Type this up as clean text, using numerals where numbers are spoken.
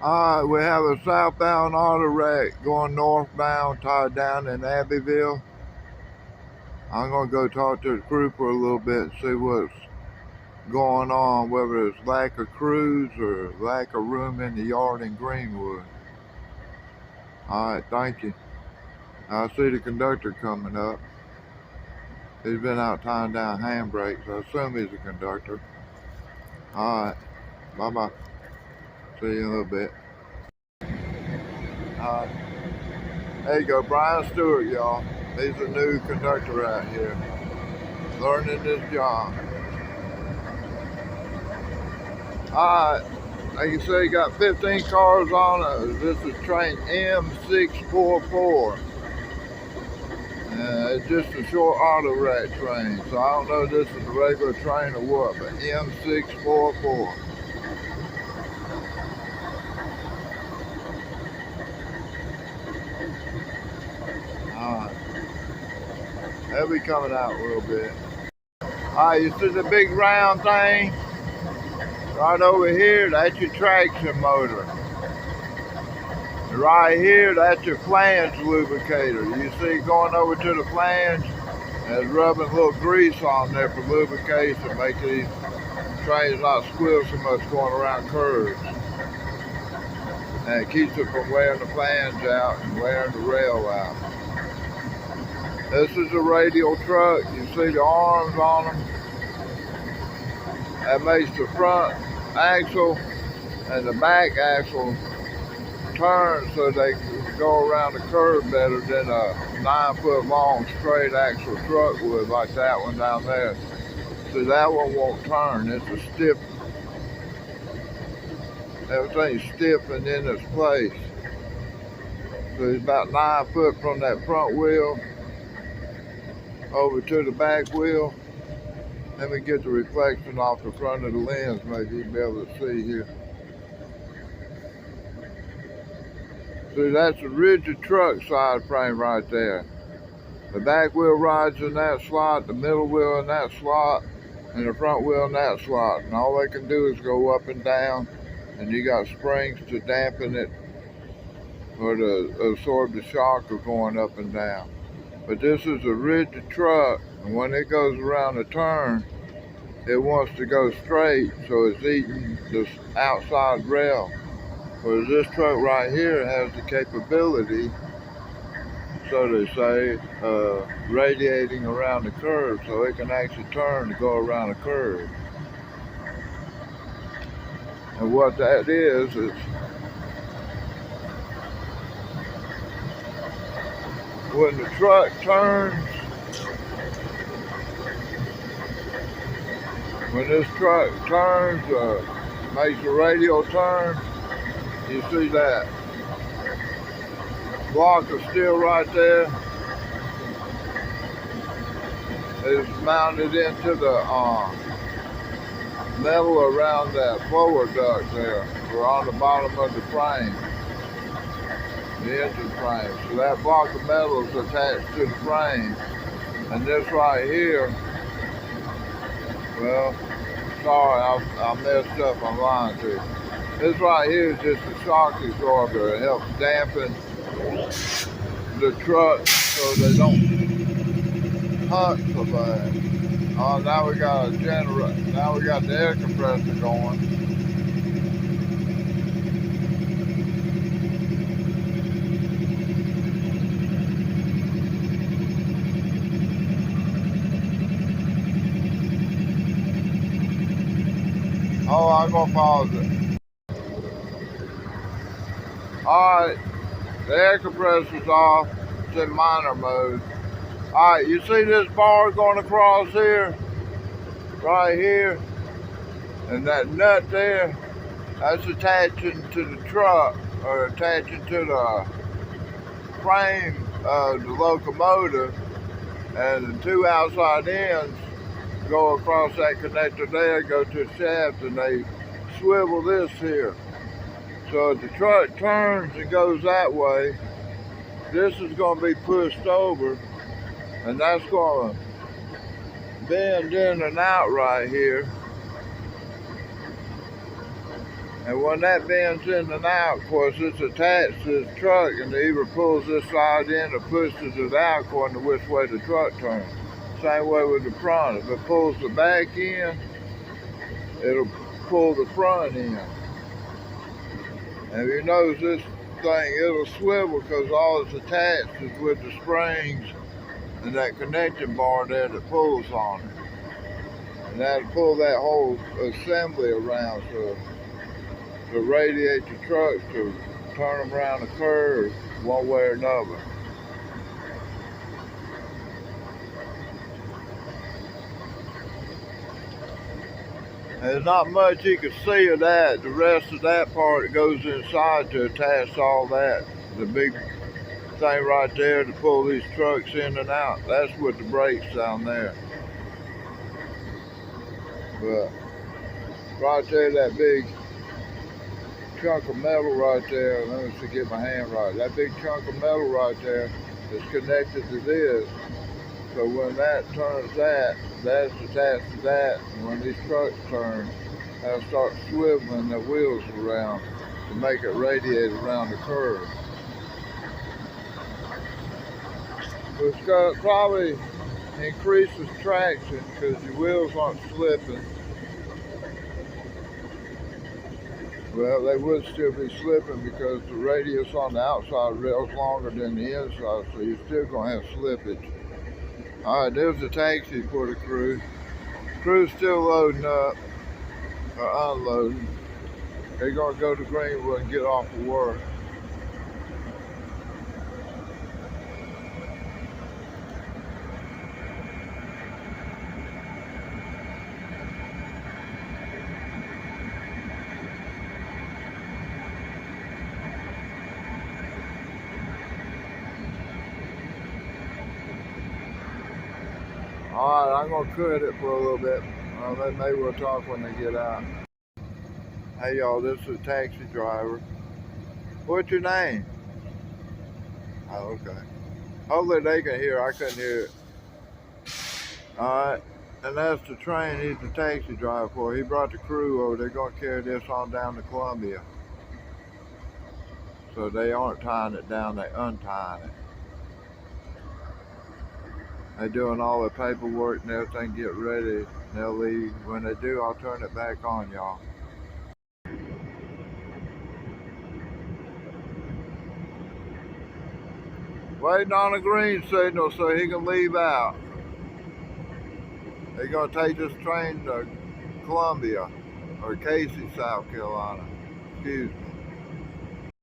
Alright, we have a southbound auto wreck going northbound tied down in Abbeville. I'm going to go talk to the crew for a little bit and see what's going on, whether it's lack of crews or lack of room in the yard in Greenwood. Alright, thank you. I see the conductor coming up. He's been out tying down handbrakes. I assume he's a conductor. Alright, bye-bye. See you in a little bit. Alright. There you go, Brian Stewart, y'all. He's a new conductor out here, learning this job. Alright, like you say, you got 15 cars on it. This is train m664. It's just a short auto wreck train, so I don't know if this is a regular train or what, but m644. Alright, they'll be coming out a little bit. Alright, you see the big round thing? Right over here, that's your traction motor. Right here, that's your flange lubricator. You see going over to the flange, and rubbing a little grease on there for lubrication, make these trains not squill so much going around curves. And it keeps it from wearing the flange out and wearing the rail out. This is a radial truck. You see the arms on them. That makes the front axle and the back axle turn so they can go around the curve better than a 9-foot long straight axle truck would, like that one down there. So that one won't turn. It's a stiff. Everything's stiff and in its place. So it's about 9 foot from that front wheel over to the back wheel. Let me get the reflection off the front of the lens, maybe you'll be able to see here. See, that's a rigid truck side frame right there. The back wheel rides in that slot, the middle wheel in that slot, and the front wheel in that slot. And all they can do is go up and down, and you got springs to dampen it or to absorb the shock of going up and down. But this is a rigid truck, and when it goes around a turn, it wants to go straight, so it's eating this outside rail. Whereas this truck right here has the capability, so they say, radiating around the curve, so it can actually turn to go around a curve. And what that is when the truck turns, when this truck turns, makes a radial turn, you see that block of steel right there is mounted into the metal around that forward duct there, or on the bottom of the frame, the engine frame. So that block of metal is attached to the frame. And this right here, well, sorry, I messed up, I'm lying to you. This right here is just a shock absorber. It helps dampen the truck so they don't hunt so bad. Oh, now we got a generator. Now we got the air compressor going. Oh, I'm gonna pause it. Alright, the air compressor's off. It's in minor mode. Alright, you see this bar going across here? Right here? And that nut there? That's attaching to the truck, or attaching to the frame of the locomotive. And the two outside ends go across that connector there, go to the shaft, and they swivel this here. So if the truck turns and goes that way, this is going to be pushed over, and that's going to bend in and out right here. And when that bends in and out, of course, it's attached to the truck, and it either pulls this side in or pushes it out according to which way the truck turns. Same way with the front. If it pulls the back in, it'll pull the front in. And if you notice this thing, it'll swivel because all it's attached is with the springs and that connecting bar there that pulls on it. And that'll pull that whole assembly around to radiate the trucks to turn them around the curve one way or another. There's not much you can see of that. The rest of that part that goes inside to attach all that. The big thing right there to pull these trucks in and out. That's with the brakes down there. But right there, that big chunk of metal right there, let me see, get my hand right. That big chunk of metal right there is connected to this. So when that turns that's attached to that. And when these trucks turn, they'll start swiveling the wheels around to make it radiate around the curve. Which probably increases traction because your wheels aren't slipping. Well, they would still be slipping because the radius on the outside rail is longer than the inside, so you're still going to have slippage. All right, there's the taxi for the crew. Crew's still loading up, or unloading. They're going to go to Greenwood and get off of work. All right, I'm going to cut it for a little bit. Maybe we'll talk when they get out. Hey, y'all, this is a taxi driver. What's your name? Oh, okay. Hopefully they can hear. I couldn't hear it. All right, and that's the train he's the taxi driver for. He brought the crew over. They're going to carry this on down to Columbia. So they aren't tying it down, they're untying it. They're doing all the paperwork and everything, get ready. They'll leave. When they do, I'll turn it back on, y'all. Waiting on a green signal so he can leave out. They're gonna take this train to Columbia, or Casey, South Carolina. Excuse me.